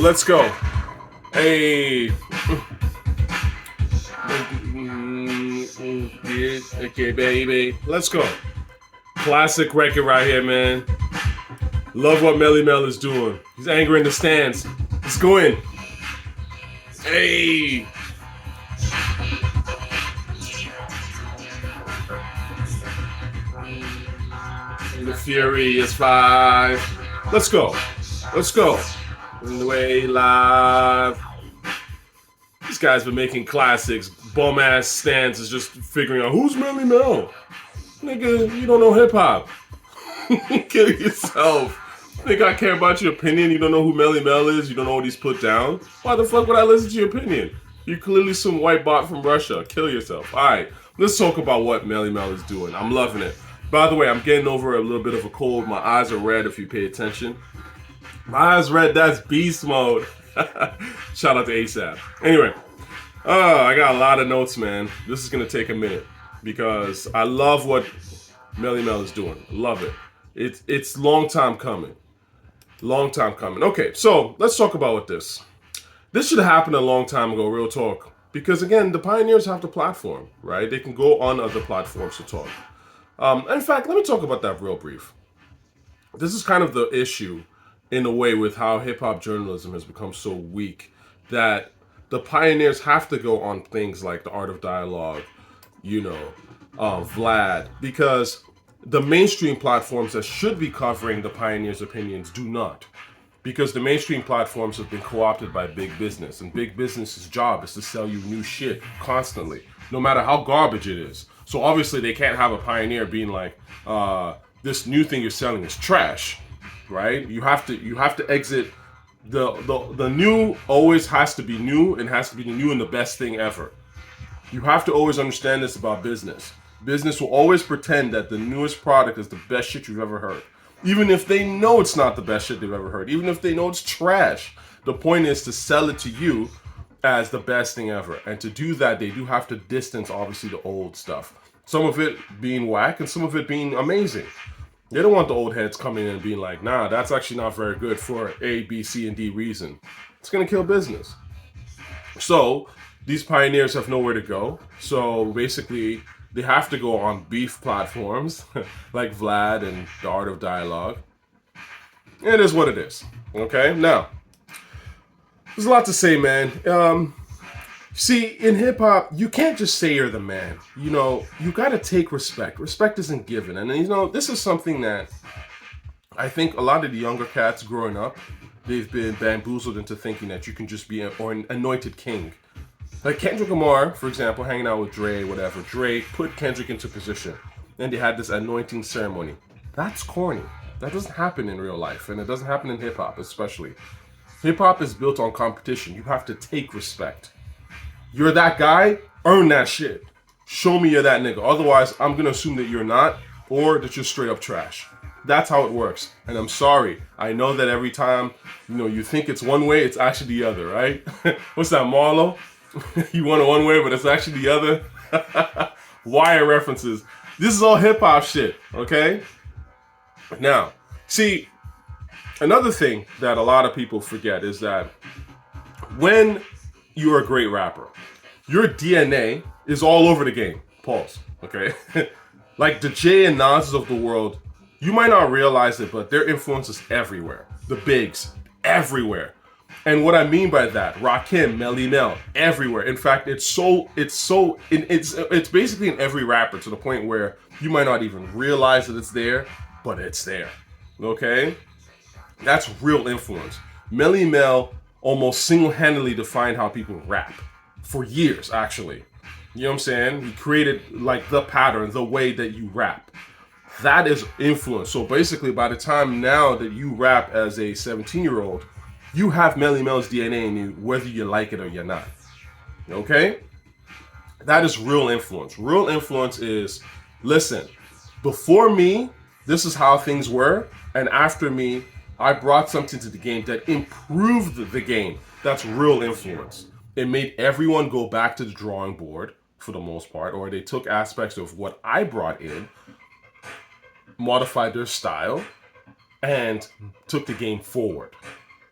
Let's go. Hey. Okay, baby. Let's go. Classic record right here, man. Love what Melle Mel is doing. He's angry in the stands. Let's go in. Hey. The Fury is 5. Let's go. Let's go. In the way live. These guys been making classics. Bum ass stands is just figuring out who's Melle Mel. Nigga, you don't know hip hop. Kill yourself. Think I care about your opinion? You don't know who Melle Mel is? You don't know what he's put down? Why the fuck would I listen to your opinion? You're clearly some white bot from Russia. Kill yourself. Alright, let's talk about what Melle Mel is doing. I'm loving it. By the way, I'm getting over a little bit of a cold. My eyes are red if you pay attention. My eyes red, that's beast mode. Shout out to ASAP. Anyway, I got a lot of notes, man. This is going to take a minute because I love what Melle Mel is doing. Love it. It's long time coming. Long time coming. Okay, so let's talk about this. This should have happened a long time ago, real talk. Because again, the pioneers have the platform, right? They can go on other platforms to talk. In fact, let me talk about that real brief. This is kind of the issue in a way with how hip-hop journalism has become so weak that the pioneers have to go on things like the Art of Dialogue, Vlad, because the mainstream platforms that should be covering the pioneers' opinions do not. Because the mainstream platforms have been co-opted by big business, and big business's job is to sell you new shit constantly, no matter how garbage it is. So obviously they can't have a pioneer being like, this new thing you're selling is trash, right? You have to exit. The new always has to be new, and has to be the new and the best thing ever. You have to always understand this about business. Business will always pretend that the newest product is the best shit you've ever heard. Even if they know it's not the best shit they've ever heard. Even if they know it's trash. The point is to sell it to you as the best thing ever. And to do that, they do have to distance, obviously, the old stuff. Some of it being whack and some of it being amazing. They don't want the old heads coming in and being like, nah, that's actually not very good for A, B, C, and D reason. It's going to kill business. So these pioneers have nowhere to go. So basically, they have to go on beef platforms like Vlad and the Art of Dialogue. It is what it is. Okay? Now, there's a lot to say, man. See, in hip-hop, you can't just say you're the man. You gotta take respect. Respect isn't given. And, this is something that I think a lot of the younger cats growing up, they've been bamboozled into thinking that you can just be an anointed king. Like Kendrick Lamar, for example, hanging out with Dre, whatever. Dre put Kendrick into position. And they had this anointing ceremony. That's corny. That doesn't happen in real life. And it doesn't happen in hip-hop, especially. Hip-hop is built on competition. You have to take respect. You're that guy, earn that shit. Show me you're that nigga. Otherwise, I'm going to assume that you're not, or that you're straight up trash. That's how it works. And I'm sorry. I know that every time, you think it's one way, it's actually the other, right? What's that, Marlo? You want it one way, but it's actually the other. Wire references. This is all hip-hop shit, okay? Now, see, another thing that a lot of people forget is that when you're a great rapper, your DNA is all over the game. Pause. Okay? Like the Jay and Nas of the world, you might not realize it, but their influence is everywhere. The bigs, everywhere. And what I mean by that, Rakim, Melle Mel, everywhere. In fact, it's basically in every rapper to the point where you might not even realize that it's there, but it's there. Okay? That's real influence. Melle Mel almost single-handedly defined how people rap. For years, actually. You know what I'm saying? He created, the pattern, the way that you rap. That is influence. So basically, by the time now that you rap as a 17-year-old, you have Melle Mel's DNA in you, whether you like it or you're not. Okay? That is real influence. Real influence is, listen, before me, this is how things were, and after me, I brought something to the game that improved the game. That's real influence. It made everyone go back to the drawing board, for the most part, or they took aspects of what I brought in, modified their style, and took the game forward.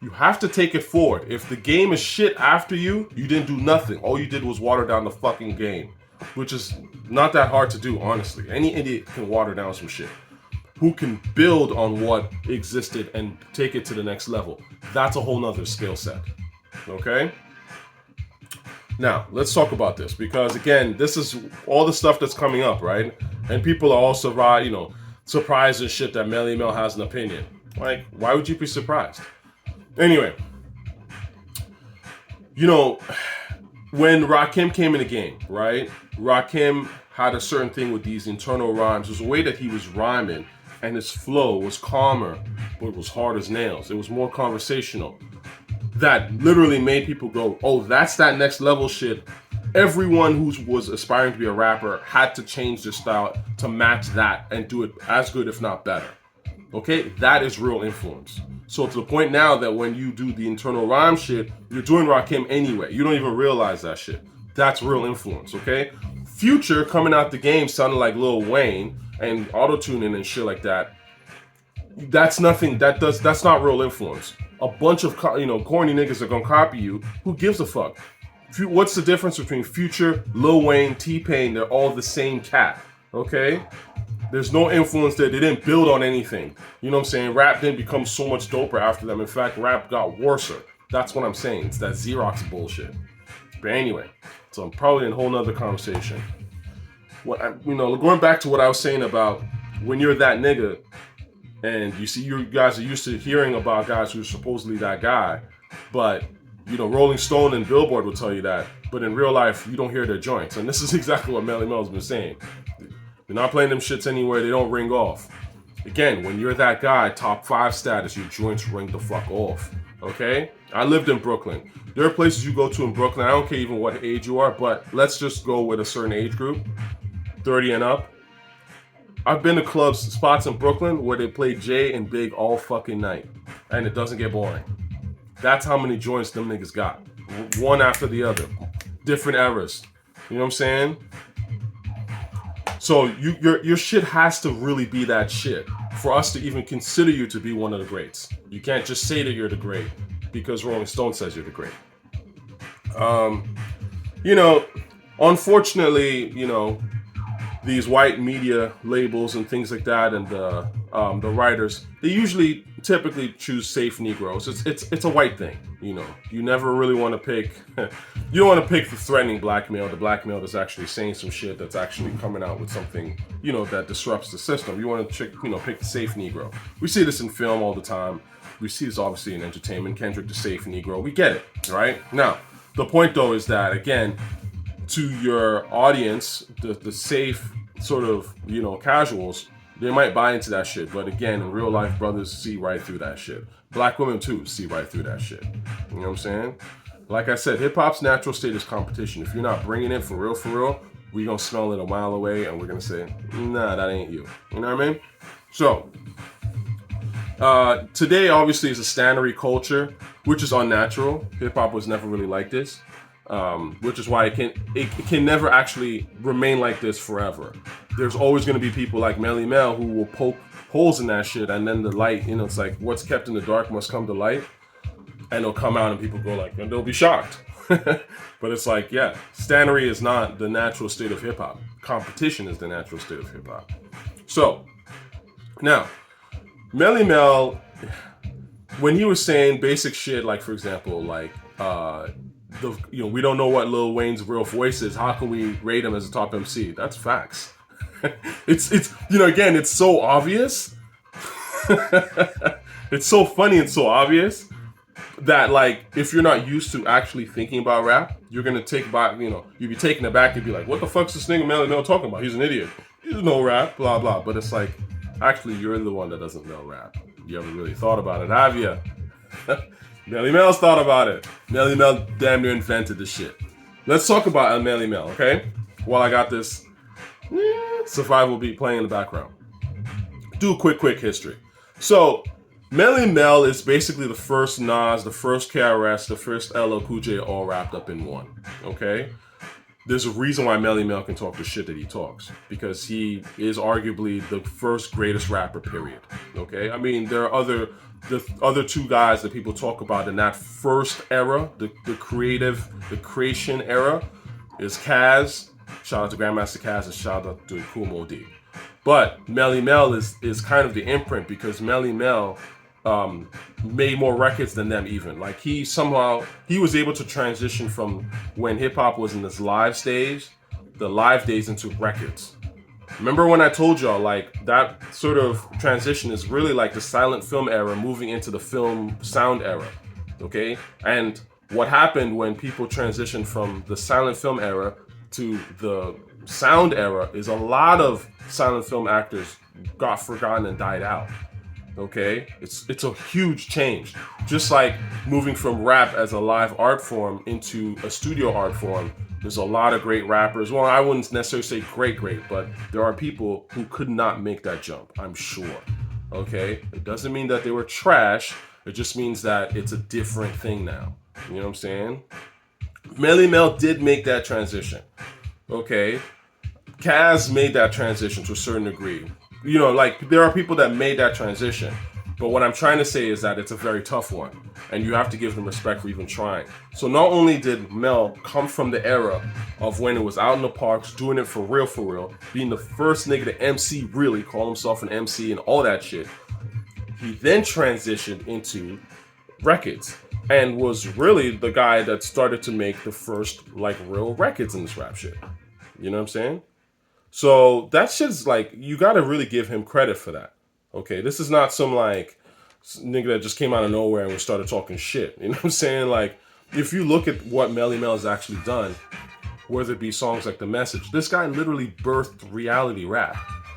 You have to take it forward. If the game is shit after you, you didn't do nothing. All you did was water down the fucking game, which is not that hard to do, honestly. Any idiot can water down some shit. Who can build on what existed and take it to the next level. That's a whole nother skill set. Okay? Now, let's talk about this because, again, this is all the stuff that's coming up, right? And people are also, surprised and shit that Melle Mel has an opinion. Like, why would you be surprised? Anyway, when Rakim came in the game, right? Rakim had a certain thing with these internal rhymes. There's a way that he was rhyming, and his flow was calmer, but it was hard as nails. It was more conversational. That literally made people go, oh, that's that next level shit. Everyone who was aspiring to be a rapper had to change their style to match that and do it as good, if not better. Okay? That is real influence. So to the point now that when you do the internal rhyme shit, you're doing Rakim anyway. You don't even realize that shit. That's real influence, okay? Future coming out the game sounding like Lil Wayne and auto-tuning and shit like that. That's nothing. That's not real influence. A bunch of corny niggas are gonna copy you. Who gives a fuck? What's the difference between Future, Lil Wayne, T-Pain? They're all the same cat, okay? There's no influence there. They didn't build on anything. You know what I'm saying? Rap didn't become so much doper after them. In fact, rap got worser. That's what I'm saying. It's that Xerox bullshit. But anyway, so I'm probably in a whole nother conversation. Going back to what I was saying about when you're that nigga, and you guys are used to hearing about guys who are supposedly that guy, but Rolling Stone and Billboard will tell you that, but in real life, you don't hear their joints. And this is exactly what Melle Mel's been saying. You're not playing them shits anywhere, they don't ring off. Again, when you're that guy, top 5 status, your joints ring the fuck off. Okay? I lived in Brooklyn. There are places you go to in Brooklyn, I don't care even what age you are, but let's just go with a certain age group, 30 and up. I've been to spots in Brooklyn where they play Jay and Big all fucking night, and it doesn't get boring. That's how many joints them niggas got. One after the other. Different eras. You know what I'm saying? So your shit has to really be that shit for us to even consider you to be one of the greats. You can't just say that you're the great because Rolling Stone says you're the great. Unfortunately, these white media labels and things like that, and the writers, they typically choose safe Negroes. It's a white thing, You never really want to pick. You don't want to pick the threatening black male, the black male that's actually saying some shit that's actually coming out with something, that disrupts the system. You want to pick the safe Negro. We see this in film all the time. We see this obviously in entertainment. Kendrick, the safe Negro. We get it, right? Now, the point though is that again, to your audience, the safe sort of, casuals, they might buy into that shit. But again, in real life, brothers see right through that shit. Black women too see right through that shit. You know what I'm saying? Like I said, hip hop's natural state is competition. If you're not bringing it for real, we gonna smell it a mile away and we're gonna say, nah, that ain't you. You know what I mean? So, today obviously is a stannery culture, which is unnatural. Hip hop was never really like this. Which is why it can never actually remain like this forever. There's always going to be people like Melle Mel who will poke holes in that shit, and then the light, it's like what's kept in the dark must come to light, and it'll come out and people go like, and they'll be shocked. But it's like, yeah, stannery is not the natural state of hip hop. Competition is the natural state of hip hop. So now, Melle Mel, when he was saying basic shit, like for example, like we don't know what Lil Wayne's real voice is. How can we rate him as a top MC? That's facts. It's again, it's so obvious. It's so funny and so obvious that like if you're not used to actually thinking about rap, you're gonna you'd be taken aback and be like, what the fuck's this nigga Melle Mel talking about? He's an idiot. He doesn't know rap, blah blah. But it's like, actually, you're the one that doesn't know rap. You haven't really thought about it, have you? Melle Mel's thought about it. Melle Mel damn near invented this shit. Let's talk about Melle Mel, okay? While I got this survival beat playing in the background. Do a quick history. So, Melle Mel is basically the first Nas, the first KRS, the first LL Cool J all wrapped up in one, okay? there's a reason why Melle Mel can talk the shit that he talks, because he is arguably the first greatest rapper, period. Okay? I mean, there are the other two guys that people talk about in that first era, the creation era, is Kaz. Shout out to Grandmaster Kaz and shout out to Kool Moe Dee. But Melle Mel is kind of the imprint, because Melle Mel made more records than them even. Like he was able to transition from when hip hop was in this live stage, the live days, into records. Remember when I told y'all like that sort of transition is really like the silent film era moving into the film sound era, okay? And what happened when people transitioned from the silent film era to the sound era is a lot of silent film actors got forgotten and died out. Okay, it's a huge change. Just like moving from rap as a live art form into a studio art form, there's a lot of great rappers. Well, I wouldn't necessarily say great, but there are people who could not make that jump, I'm sure. Okay, it doesn't mean that they were trash. It just means that it's a different thing now. You know what I'm saying? Melle Mel did make that transition. Okay, Kaz made that transition to a certain degree. You know, like there are people that made that transition, but what I'm trying to say is that it's a very tough one, and you have to give them respect for even trying. So not only did Mel come from the era of when it was out in the parks, doing it for real, being the first nigga to MC, really call himself an MC and all that shit, he then transitioned into records and was really the guy that started to make the first like real records in this rap shit. You know what I'm saying? So that shit's like, you gotta really give him credit for that. Okay, this is not some like nigga that just came out of nowhere and we started talking shit. You know what I'm saying? Like, if you look at what Melle Mel has actually done, whether it be songs like The Message, this guy literally birthed reality rap.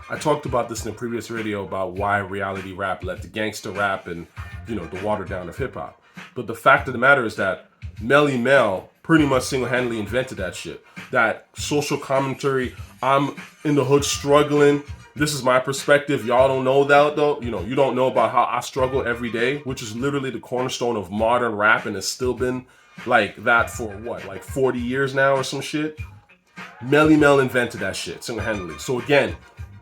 I talked about this in a previous video about why reality rap led to gangster rap and, you know, the watered down of hip hop. But the fact of the matter is that Melle Mel pretty much single-handedly invented that shit. That social commentary, I'm in the hood struggling, this is my perspective, y'all don't know that though. You know, you don't know about how I struggle every day, which is literally the cornerstone of modern rap and has still been like that for what, like 40 years now or some shit. Melle Mel invented that shit single-handedly. So again,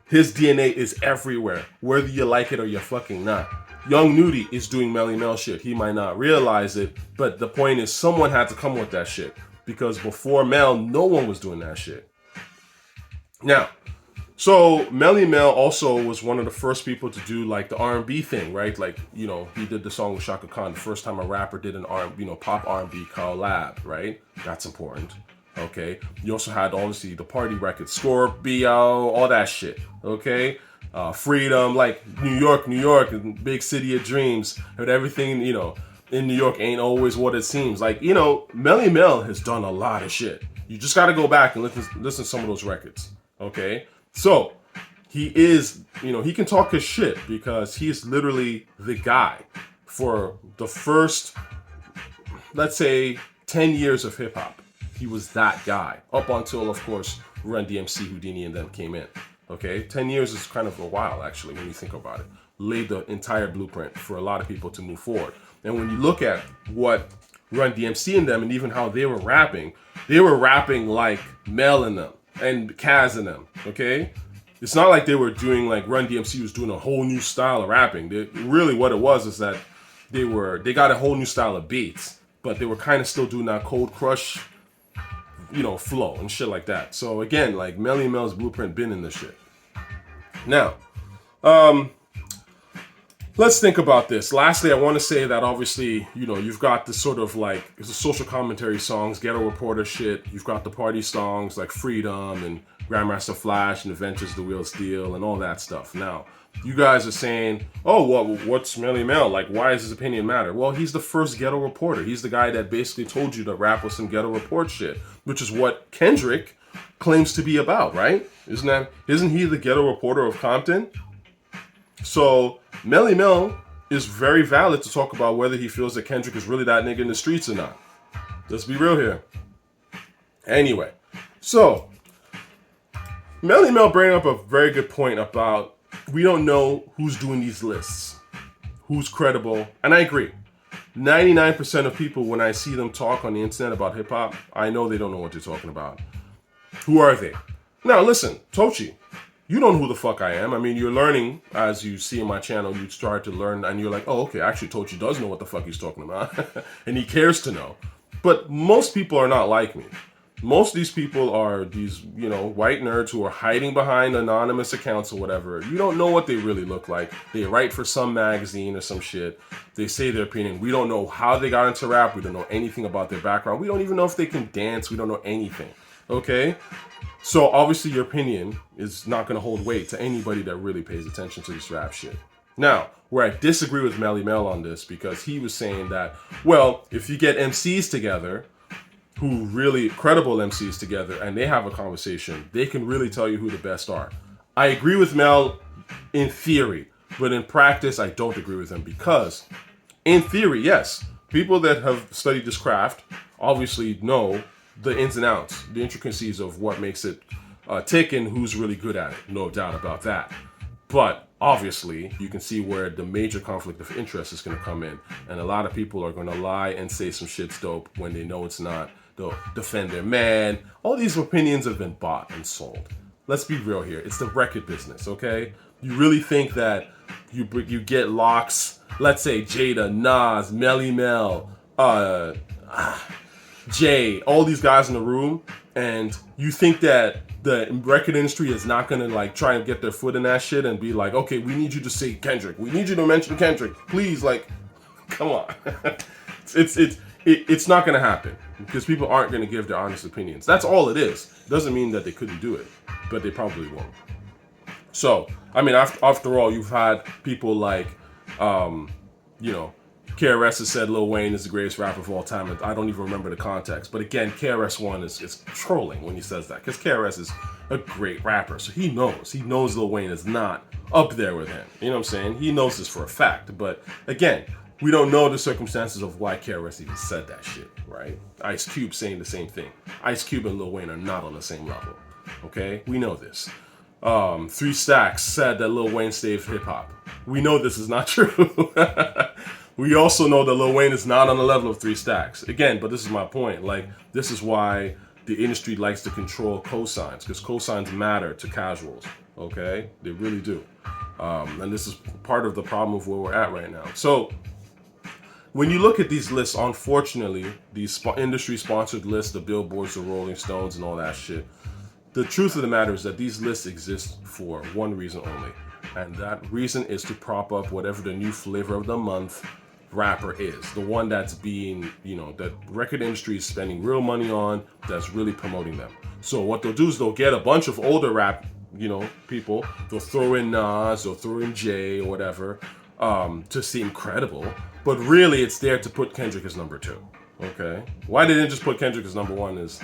his DNA is everywhere, whether you like it or you're fucking not. Young Nudie is doing Melle Mel shit. He might not realize it, but the point is someone had to come with that shit. Because before Mel, no one was doing that shit. Now, so Melle Mel also was one of the first people to do like the R&B thing, right? Like, you know, he did the song with Shaka Khan, the first time a rapper did an pop R&B collab, right? That's important. Okay. You also had obviously the party records, Scorpio, all that shit. Okay. Freedom, like New York, and big city of dreams, and everything, you know, in New York ain't always what it seems. Like, you know, Melle Mel has done a lot of shit. You just got to go back and listen to some of those records. Okay. So he is, you know, he can talk his shit because he's literally the guy for the first, let's say, 10 years of hip hop. He was that guy up until, of course, Run DMC, Houdini, and them came in. Okay, 10 years is kind of a while, actually, when you think about it. Laid the entire blueprint for a lot of people to move forward. And when you look at what Run DMC and them, and even how they were rapping like Mel and them, and Kaz and them, okay? It's not like they were doing, like, Run DMC was doing a whole new style of rapping. Really what it was is that they got a whole new style of beats, but they were kind of still doing that Cold Crush, you know, flow and shit like that. So again, like Melle Mel's blueprint been in this shit. Now, let's think about this. Lastly, I want to say that obviously, you know, you've got the sort of like the social commentary songs, ghetto reporter shit. You've got the party songs like Freedom and Grandmaster Flash and Adventures the Real Steel and all that stuff. Now, you guys are saying, oh, what's Melle Mel? Like, why does his opinion matter? Well, he's the first ghetto reporter. He's the guy that basically told you to rap with some ghetto report shit, which is what Kendrick claims to be about, right? Isn't he the ghetto reporter of Compton? So Melle Mel is very valid to talk about whether he feels that Kendrick is really that nigga in the streets or not. Let's be real here. Anyway, so Melle Mel bring up a very good point about we don't know who's doing these lists, who's credible, and I agree. 99% of people, when I see them talk on the internet about hip hop, I know they don't know what they're talking about. Who are they? Now listen, Tochi, you don't know who the fuck I am. I mean, you're learning as you see in my channel. You start to learn, and you're like, oh, okay, actually, Tochi does know what the fuck he's talking about, and he cares to know. But most people are not like me. Most of these people are these, you know, white nerds who are hiding behind anonymous accounts or whatever. You don't know what they really look like. They write for some magazine or some shit. They say their opinion. We don't know how they got into rap. We don't know anything about their background. We don't even know if they can dance. We don't know anything. Okay? So obviously your opinion is not going to hold weight to anybody that really pays attention to this rap shit. Now, where I disagree with Melle Mel on this, because he was saying that, well, if you get MCs together, who really credible MCs together, and they have a conversation, they can really tell you who the best are. I agree with Mel in theory, but in practice, I don't agree with him, because in theory, yes, people that have studied this craft obviously know the ins and outs, the intricacies of what makes it tick and who's really good at it. No doubt about that. But obviously, you can see where the major conflict of interest is going to come in. And a lot of people are going to lie and say some shit's dope when they know it's not. They'll defend their man. All these opinions have been bought and sold. Let's be real here. It's the record business, okay? You really think that you get locks, let's say Jada, Nas, Melle Mel, Jay, all these guys in the room, and you think that the record industry is not gonna like try and get their foot in that shit and be like, okay, we need you to say Kendrick, we need you to mention Kendrick, please, like, come on. It's not gonna happen because people aren't gonna give their honest opinions. That's all it is. Doesn't mean that they couldn't do it, but they probably won't. So, I mean, after all, you've had people like, you know, KRS has said Lil Wayne is the greatest rapper of all time. And I don't even remember the context. But again, KRS-One is trolling when he says that. Because KRS is a great rapper. So he knows. He knows Lil Wayne is not up there with him. You know what I'm saying? He knows this for a fact. But again, we don't know the circumstances of why KRS even said that shit, right? Ice Cube saying the same thing. Ice Cube and Lil Wayne are not on the same level. Okay? We know this. 3 Stacks said that Lil Wayne saved hip-hop. We know this is not true. We also know that Lil Wayne is not on the level of 3 Stacks. Again, but this is my point. Like, this is why the industry likes to control cosigns, because cosigns matter to casuals, okay? They really do. And this is part of the problem of where we're at right now. So, when you look at these lists, unfortunately, these industry-sponsored lists, the Billboards, the Rolling Stones, and all that shit, the truth of the matter is that these lists exist for one reason only. And that reason is to prop up whatever the new flavor of the month rapper is. The one that's being, you know, that record industry is spending real money on, that's really promoting them. So what they'll do is they'll get a bunch of older rap, you know, people. They'll throw in Nas, they'll throw in Jay or whatever, to seem credible. But really it's there to put Kendrick as number 2. Okay? Why didn't they just put Kendrick as number 1 is,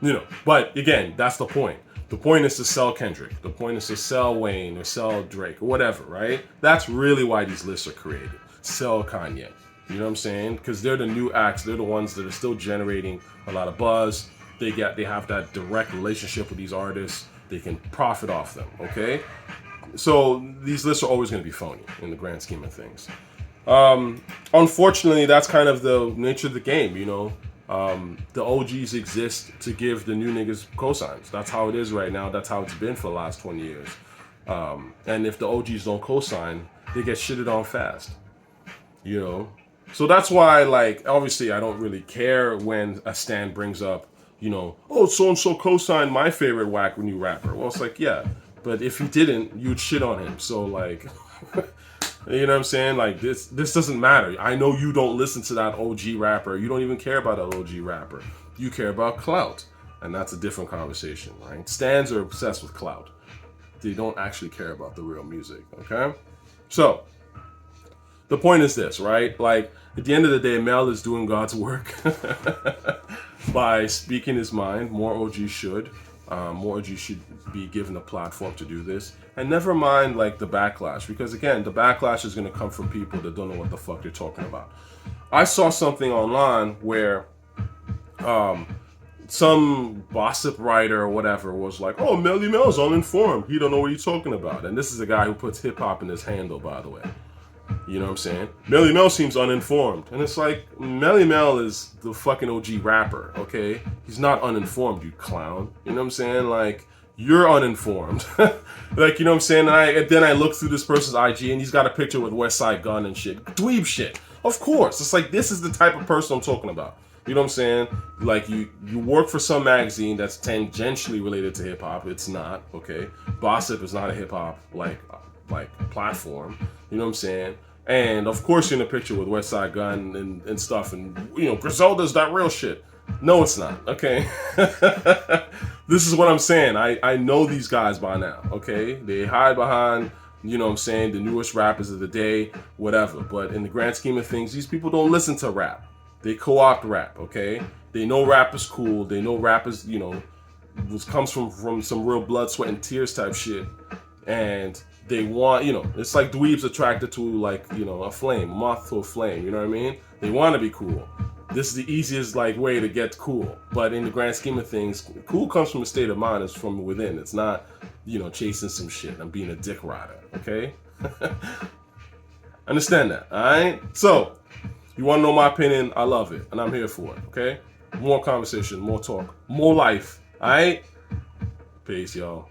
you know, but again, that's the point. The point is to sell Kendrick. The point is to sell Wayne or sell Drake or whatever, right? That's really why these lists are created. Sell Kanye. You know what I'm saying? Because they're the new acts. They're the ones that are still generating a lot of buzz. They have that direct relationship with these artists. They can profit off them, okay? So these lists are always going to be phony in the grand scheme of things. Unfortunately, that's kind of the nature of the game, you know? The OGs exist to give the new niggas cosigns. That's how it is right now. That's how it's been for the last 20 years. And if the OGs don't cosign, they get shitted on fast. You know? So that's why, like, obviously I don't really care when a stan brings up, you know, oh, so-and-so co-signed my favorite whack new rapper. Well, it's like, yeah, but if he didn't, you'd shit on him. So, like, you know what I'm saying? Like, this doesn't matter. I know you don't listen to that OG rapper. You don't even care about that OG rapper. You care about clout. And that's a different conversation, right? Stans are obsessed with clout. They don't actually care about the real music, okay? So, the point is this, right? Like, at the end of the day, Mel is doing God's work by speaking his mind. More OGs should. More OGs should be given a platform to do this. And never mind, like, the backlash. Because, again, the backlash is going to come from people that don't know what the fuck they're talking about. I saw something online where some gossip writer or whatever was like, oh, Melle Mel's uninformed. He don't know what he's talking about. And this is a guy who puts hip-hop in his handle, by the way. You know what I'm saying? Melle Mel seems uninformed. And it's like, Melle Mel is the fucking OG rapper, okay? He's not uninformed, you clown. You know what I'm saying? Like, you're uninformed. Like, you know what I'm saying? And then I look through this person's IG and he's got a picture with West Side Gun and shit. Dweeb shit. Of course. It's like, this is the type of person I'm talking about. You know what I'm saying? Like, you work for some magazine that's tangentially related to hip-hop. It's not, okay? Gossip is not a hip-hop, like platform. You know what I'm saying? And, of course, you're in a picture with West Side Gun and stuff. And, you know, Griselda's that real shit. No, it's not, okay? This is what I'm saying. I know these guys by now, okay? They hide behind, you know what I'm saying, the newest rappers of the day, whatever. But in the grand scheme of things, these people don't listen to rap. They co-opt rap, okay? They know rap is cool. They know rap is, you know, comes from some real blood, sweat, and tears type shit. And they want, you know, it's like dweebs attracted to, like, you know, a flame, moth to a flame, you know what I mean? They want to be cool. This is the easiest, like, way to get cool. But in the grand scheme of things, cool comes from a state of mind. It's from within. It's not, you know, chasing some shit. I'm being a dick rider, okay? Understand that, all right? So, you want to know my opinion? I love it, and I'm here for it, okay? More conversation, more talk, more life, all right? Peace, y'all.